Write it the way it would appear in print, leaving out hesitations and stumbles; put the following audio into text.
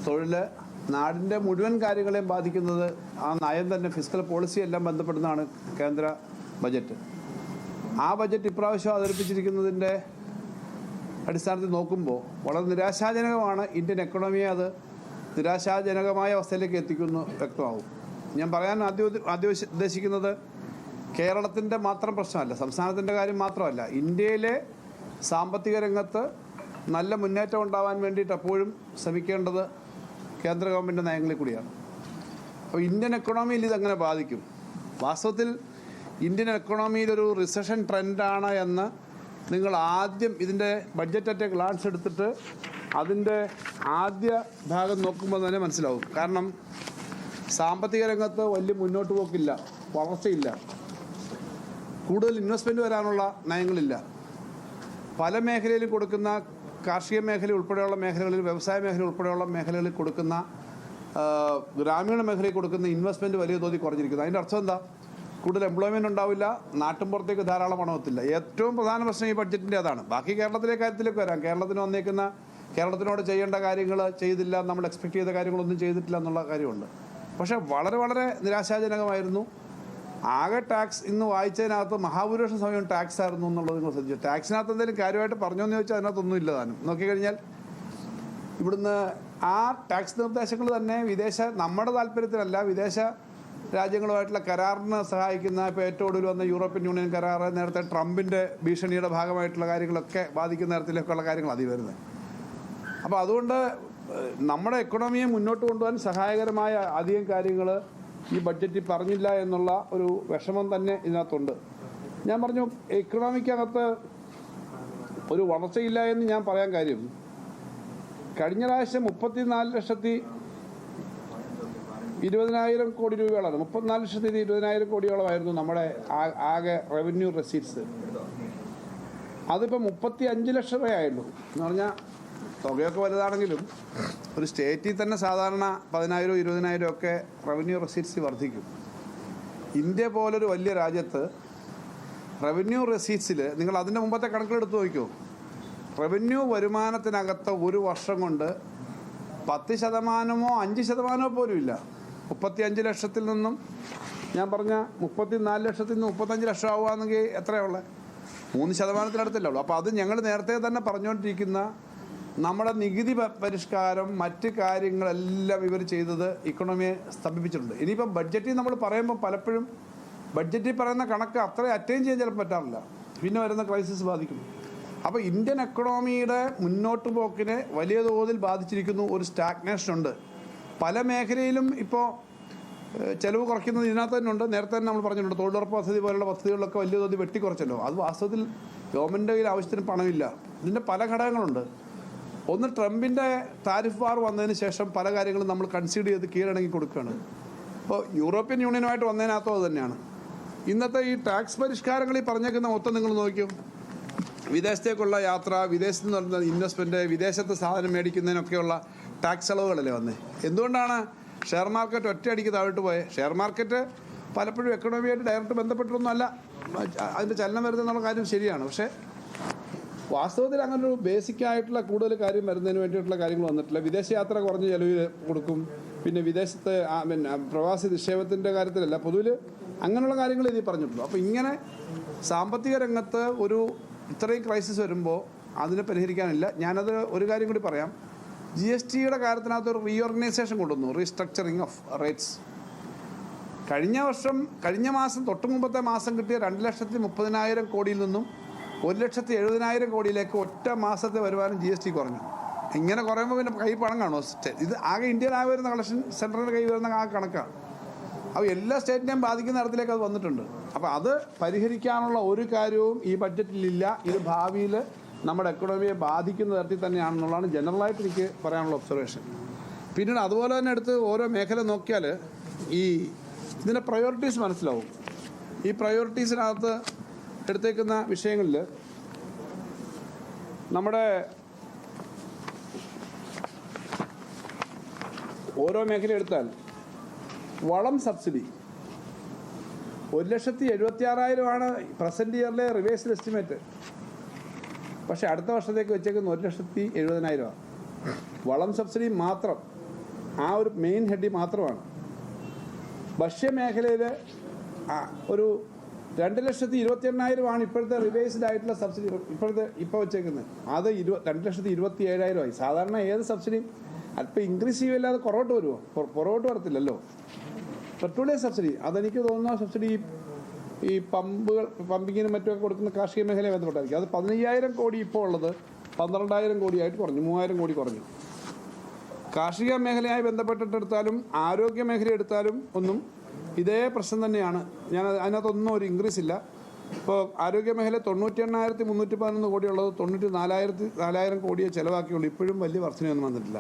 തൊഴിൽ, നാടിൻ്റെ മുഴുവൻ കാര്യങ്ങളെയും ബാധിക്കുന്നത് ആ നയം തന്നെ, ഫിസ്ക്കൽ പോളിസി എല്ലാം ബന്ധപ്പെടുന്നതാണ് കേന്ദ്ര ബജറ്റ്. ആ ബജറ്റ് ഇപ്രാവശ്യം അവതരിപ്പിച്ചിരിക്കുന്നതിൻ്റെ അടിസ്ഥാനത്തിൽ നോക്കുമ്പോൾ വളരെ നിരാശാജനകമാണ്. ഇന്ത്യൻ എക്കണോമിയെ അത് നിരാശാജനകമായ അവസ്ഥയിലേക്ക് എത്തിക്കുന്നു വ്യക്തമാവും. ഞാൻ പറയാൻ ആദ്യം ഉദ്ദേശിക്കുന്നത് കേരളത്തിൻ്റെ മാത്രം പ്രശ്നമല്ല, സംസ്ഥാനത്തിൻ്റെ കാര്യം മാത്രമല്ല, ഇന്ത്യയിലെ സാമ്പത്തിക രംഗത്ത് നല്ല മുന്നേറ്റം ഉണ്ടാവാൻ വേണ്ടിയിട്ട് എപ്പോഴും ശ്രമിക്കേണ്ടത് കേന്ദ്ര ഗവൺമെൻറ് നയങ്ങളിൽ കൂടിയാണ്. അപ്പോൾ ഇന്ത്യൻ എക്കണോമിയിൽ ഇതെങ്ങനെ ബാധിക്കും? വാസ്തവത്തിൽ ഇന്ത്യൻ എക്കണോമിയിലൊരു റിസഷൻ ട്രെൻഡാണ് എന്ന് നിങ്ങൾ ആദ്യം ഇതിൻ്റെ ബഡ്ജറ്റ് അറ്റ് എ ഗ്ലാൻസ് എടുത്തിട്ട് അതിൻ്റെ ആദ്യ ഭാഗം നോക്കുമ്പോൾ തന്നെ മനസ്സിലാവും. കാരണം സാമ്പത്തിക രംഗത്ത് വലിയ മുന്നോട്ട് പോക്കില്ല, വളർച്ചയില്ല, കൂടുതൽ ഇൻവെസ്റ്റ്മെൻറ്റ് വരാനുള്ള നയങ്ങളില്ല. പല മേഖലയിലും കൊടുക്കുന്ന, കാർഷിക മേഖല ഉൾപ്പെടെയുള്ള മേഖലകളിൽ, വ്യവസായ മേഖല ഉൾപ്പെടെയുള്ള മേഖലകളിൽ കൊടുക്കുന്ന, ഗ്രാമീണ മേഖലയിൽ കൊടുക്കുന്ന ഇൻവെസ്റ്റ്മെൻറ്റ് വലിയ തോതിൽ കുറഞ്ഞിരിക്കുന്നു. അതിൻ്റെ അർത്ഥം എന്താ? കൂടുതൽ എംപ്ലോയ്മെൻറ്റ് ഉണ്ടാവില്ല, നാട്ടിൻപുറത്തേക്ക് ധാരാളം പണം എത്തില്ല. ഏറ്റവും പ്രധാന പ്രശ്നം ഈ ബഡ്ജറ്റിൻ്റെ അതാണ്. ബാക്കി കേരളത്തിലെ കാര്യത്തിലേക്ക് വരാം. കേരളത്തിനോട് ചെയ്യേണ്ട കാര്യങ്ങൾ ചെയ്തില്ല, നമ്മൾ എക്സ്പെക്ട് ചെയ്ത കാര്യങ്ങളൊന്നും ചെയ്തിട്ടില്ല എന്നുള്ള കാര്യമുണ്ട്. പക്ഷേ വളരെ വളരെ നിരാശാജനകമായിരുന്നു. ആകെ ടാക്സ് ഇന്ന് വായിച്ചതിനകത്ത് മഹാഭൂരിപക്ഷം സമയം ടാക്സ് ആയിരുന്നു എന്നുള്ളത് നിങ്ങൾ ശ്രദ്ധിച്ചു. ടാക്സിനകത്ത് എന്തെങ്കിലും കാര്യമായിട്ട് പറഞ്ഞോന്ന് ചോദിച്ചാൽ അതിനകത്തൊന്നും ഇല്ല താനും. നോക്കിക്കഴിഞ്ഞാൽ ഇവിടുന്ന് ആ ടാക്സ് നിർദ്ദേശങ്ങൾ തന്നെ നമ്മുടെ താല്പര്യത്തിനല്ല, വിദേശ രാജ്യങ്ങളുമായിട്ടുള്ള കരാറിന് സഹായിക്കുന്ന, ഇപ്പോൾ ഏറ്റവും ഒടുവിൽ വന്ന യൂറോപ്യൻ യൂണിയൻ കരാർ, നേരത്തെ ട്രംപിൻ്റെ ഭീഷണിയുടെ ഭാഗമായിട്ടുള്ള കാര്യങ്ങളൊക്കെ ബാധിക്കുന്ന തരത്തിലേക്കുള്ള കാര്യങ്ങൾ അതിൽ വരുന്നത്. അപ്പോൾ അതുകൊണ്ട് നമ്മുടെ എക്കണോമിയെ മുന്നോട്ട് കൊണ്ടുപോകാൻ സഹായകരമായ അധികം കാര്യങ്ങൾ ഈ ബഡ്ജറ്റിൽ പറഞ്ഞില്ല എന്നുള്ള ഒരു വിഷമം തന്നെ ഇതിനകത്തുണ്ട്. ഞാൻ പറഞ്ഞു, എക്കണോമിക്കകത്ത് ഒരു വളർച്ചയില്ല എന്ന് ഞാൻ പറയാൻ കാര്യം, കഴിഞ്ഞ പ്രാവശ്യം 34,20,000 കോടി രൂപയോളാണ്, 34,20,000 കോടിയോളമായിരുന്നു നമ്മുടെ ആകെ റവന്യൂ റെസീറ്റ്സ്. അതിപ്പോൾ 35 ലക്ഷം രൂപയായുള്ളൂ. എന്ന് പറഞ്ഞാൽ തുകയൊക്കെ വലുതാണെങ്കിലും ഒരു സ്റ്റേറ്റിൽ തന്നെ സാധാരണ 10,000 20,000 ഒക്കെ റവന്യൂ റെസീറ്റ്സ് വർദ്ധിക്കും. ഇന്ത്യ പോലൊരു വലിയ രാജ്യത്ത് റവന്യൂ റെസീറ്റ്സിൽ നിങ്ങൾ അതിൻ്റെ മുമ്പത്തെ കണക്കിലെടുത്ത് നോക്കിക്കോ. റവന്യൂ വരുമാനത്തിനകത്ത് ഒരു വർഷം കൊണ്ട് 10% 5% പോലും ഇല്ല. 35 ലക്ഷത്തിൽ നിന്നും ഞാൻ പറഞ്ഞ 34 ലക്ഷത്തിൽ നിന്ന് 35 ലക്ഷം ആവുകയാണെങ്കിൽ എത്രയുള്ളത്? 3%-ത്തിനടുത്തല്ലേ ഉള്ളൂ. അപ്പോൾ അത് ഞങ്ങൾ നേരത്തെ തന്നെ പറഞ്ഞുകൊണ്ടിരിക്കുന്ന നമ്മുടെ നികുതി പരിഷ്കാരം, മറ്റ് കാര്യങ്ങളെല്ലാം ഇവർ ചെയ്തത് ഇക്കണോമിയെ സ്തംഭിപ്പിച്ചിട്ടുണ്ട്. ഇനിയിപ്പം ബഡ്ജറ്റിൽ നമ്മൾ പറയുമ്പോൾ പലപ്പോഴും ബഡ്ജറ്റിൽ പറയുന്ന കണക്ക് അത്ര അറ്റൈൻ ചെയ്യാൻ ചിലപ്പോൾ പറ്റാറില്ല, പിന്നെ വരുന്ന ക്രൈസിസ് ബാധിക്കും. അപ്പോൾ ഇന്ത്യൻ എക്കണോമിയുടെ മുന്നോട്ട് പോക്കിനെ വലിയ തോതിൽ ബാധിച്ചിരിക്കുന്നു. ഒരു സ്റ്റാഗ്നേഷൻ ഉണ്ട് പല മേഖലയിലും. ഇപ്പോൾ ചിലവ് കുറയ്ക്കുന്നത് ഇതിനകത്ത് തന്നെ ഉണ്ട്. നേരത്തെ തന്നെ നമ്മൾ പറഞ്ഞിട്ടുണ്ട്, തൊഴിലുറപ്പ് പദ്ധതി പോലുള്ള പദ്ധതികളിലൊക്കെ വലിയ തോതിൽ വെട്ടിക്കുറച്ചല്ലോ. അത് വാസ്തവത്തിൽ ഗവൺമെൻറ്റിൻ്റെ കയ്യിൽ ആവശ്യത്തിന് പണമില്ല. ഇതിൻ്റെ പല ഘടകങ്ങളുണ്ട്. ഒന്ന്, ട്രംപിൻ്റെ താരിഫ് വാർ വന്നതിന് ശേഷം പല കാര്യങ്ങളും നമ്മൾ കൺസിഡർ ചെയ്ത് കീഴടങ്ങി കൊടുക്കുകയാണ്. ഇപ്പോൾ യൂറോപ്യൻ യൂണിയനുമായിട്ട് വന്നതിനകത്തും അത് തന്നെയാണ്. ഇന്നത്തെ ഈ ടാക്സ് പരിഷ്കാരങ്ങൾ ഈ പറഞ്ഞേക്കുന്ന മൊത്തം നിങ്ങൾ നോക്കിയോ. വിദേശത്തേക്കുള്ള യാത്ര, വിദേശത്ത് നിന്ന് വരുന്ന ഇൻവെസ്റ്റ്മെൻറ്റ്, വിദേശത്ത് സാധനം മേടിക്കുന്നതിനൊക്കെയുള്ള ടാക്സ് ഇളവുകളല്ലേ വന്നേ. എന്തുകൊണ്ടാണ് ഷെയർ മാർക്കറ്റ് ഒറ്റയടിക്ക് താഴോട്ട് പോയത്? ഷെയർ മാർക്കറ്റ് പലപ്പോഴും എക്കണോമിയായിട്ട് ഡയറക്റ്റ് ബന്ധപ്പെട്ടിട്ടൊന്നുമല്ല, അതിൻ്റെ ചലനം വരുന്നതെന്നുള്ള കാര്യം ശരിയാണ്. പക്ഷേ വാസ്തവത്തിൽ അങ്ങനൊരു ബേസിക്കായിട്ടുള്ള കൂടുതൽ കാര്യം വരുന്നതിന് വേണ്ടിയിട്ടുള്ള കാര്യങ്ങൾ വന്നിട്ടില്ല. വിദേശയാത്ര കുറഞ്ഞ ചിലവിൽ കൊടുക്കും, പിന്നെ വിദേശത്ത് പ്രവാസി നിക്ഷേപത്തിൻ്റെ കാര്യത്തിലല്ല, പൊതുവിൽ അങ്ങനെയുള്ള കാര്യങ്ങൾ ഇതിൽ പറഞ്ഞിട്ടുള്ളൂ. അപ്പോൾ ഇങ്ങനെ സാമ്പത്തിക രംഗത്ത് ഒരു ഇത്രയും ക്രൈസിസ് വരുമ്പോൾ അതിനെ പരിഹരിക്കാനില്ല. ഞാനത് ഒരു കാര്യം കൂടി പറയാം. GSTയുടെ കാര്യത്തിനകത്ത് ഒരു റീഓർഗനൈസേഷൻ കൊണ്ടുവന്നു, റീസ്ട്രക്ചറിങ് ഓഫ് റേറ്റ്സ്. കഴിഞ്ഞ മാസം തൊട്ട് മുമ്പത്തെ മാസം കിട്ടിയ 2,30,000 കോടിയിൽ നിന്നും 1,70,000 കോടിയിലേക്ക് ഒറ്റ മാസത്തെ വരുമാനം GST കുറഞ്ഞു. ഇങ്ങനെ കുറയുമ്പോൾ പിന്നെ കൈ പണം കാണുമോ? ഇത് ആകെ ഇന്ത്യയിലായി വരുന്ന കളക്ഷൻ സെൻട്രലിൻ്റെ കൈ വരുന്ന ആ കണക്കാണ്. അപ്പോൾ എല്ലാ സ്റ്റേറ്റിനെയും ബാധിക്കുന്ന തരത്തിലേക്ക് അത് വന്നിട്ടുണ്ട്. അപ്പോൾ അത് പരിഹരിക്കാനുള്ള ഒരു കാര്യവും ഈ ബഡ്ജറ്റിലില്ല. ഇത് ഭാവിയിൽ നമ്മുടെ എക്കണോമിയെ ബാധിക്കുന്ന തരത്തിൽ തന്നെയാണെന്നുള്ളതാണ് ജനറലായിട്ട് എനിക്ക് പറയാനുള്ള ഒബ്സർവേഷൻ. പിന്നീട് അതുപോലെ തന്നെ എടുത്ത് ഓരോ മേഖല നോക്കിയാൽ ഇതിൻ്റെ പ്രയോറിറ്റീസ് മനസ്സിലാവും. ഈ പ്രയോറിറ്റീസിനകത്ത് എടുത്തേക്കുന്ന വിഷയങ്ങളിൽ നമ്മുടെ ഓരോ മേഖല എടുത്താൽ വളം സബ്സിഡി 1,76,000 പ്രസൻറ്റ് ഇയറിലെ റിവേഴ്സൽ എസ്റ്റിമേറ്റ്. പക്ഷേ അടുത്ത വർഷത്തേക്ക് വെച്ചേക്കുന്ന 1,70,70,000 വളം സബ്സിഡി മാത്രം. ആ ഒരു മെയിൻ ഹെഡിൽ മാത്രമാണ്. ഭക്ഷ്യമേഖലയിൽ ഒരു 2,28,000 ഇപ്പോഴത്തെ റിവൈസ്ഡ് ആയിട്ടുള്ള സബ്സിഡി ഇപ്പോൾ വെച്ചേക്കുന്നത്. അത് 2,27,000 ആയി. സാധാരണ ഏത് സബ്സിഡിയും അല്പം ഇൻക്രീസ് ചെയ്യുമല്ലാതെ പുറകോട്ട് വരുമോ? പുറകോട്ട് വരത്തില്ലല്ലോ. പെട്രോളിയം സബ്സിഡി അതെനിക്ക് തോന്നുന്ന സബ്സിഡി ഈ പമ്പിങ്ങിനും മറ്റുമൊക്കെ കൊടുക്കുന്ന കാർഷിക മേഖലയെ ബന്ധപ്പെട്ടായിരിക്കും. അത് 15,000 കോടി ഇപ്പോൾ ഉള്ളത് 12,000 കോടിയായിട്ട് കുറഞ്ഞു, 3,000 കോടി കുറഞ്ഞു. കാർഷിക മേഖലയായി ബന്ധപ്പെട്ടിട്ടെടുത്താലും ആരോഗ്യ മേഖല എടുത്താലും ഒന്നും ഇതേ പ്രശ്നം തന്നെയാണ്. അതിനകത്തൊന്നും ഒരു ഇൻക്രീസ് ഇല്ല. ഇപ്പോൾ ആരോഗ്യ മേഖല 98,311 കോടി ഉള്ളത് 94,000 കോടിയെ ചിലവാക്കിയുള്ളൂ. ഇപ്പോഴും വലിയ വർധനയൊന്നും വന്നിട്ടില്ല.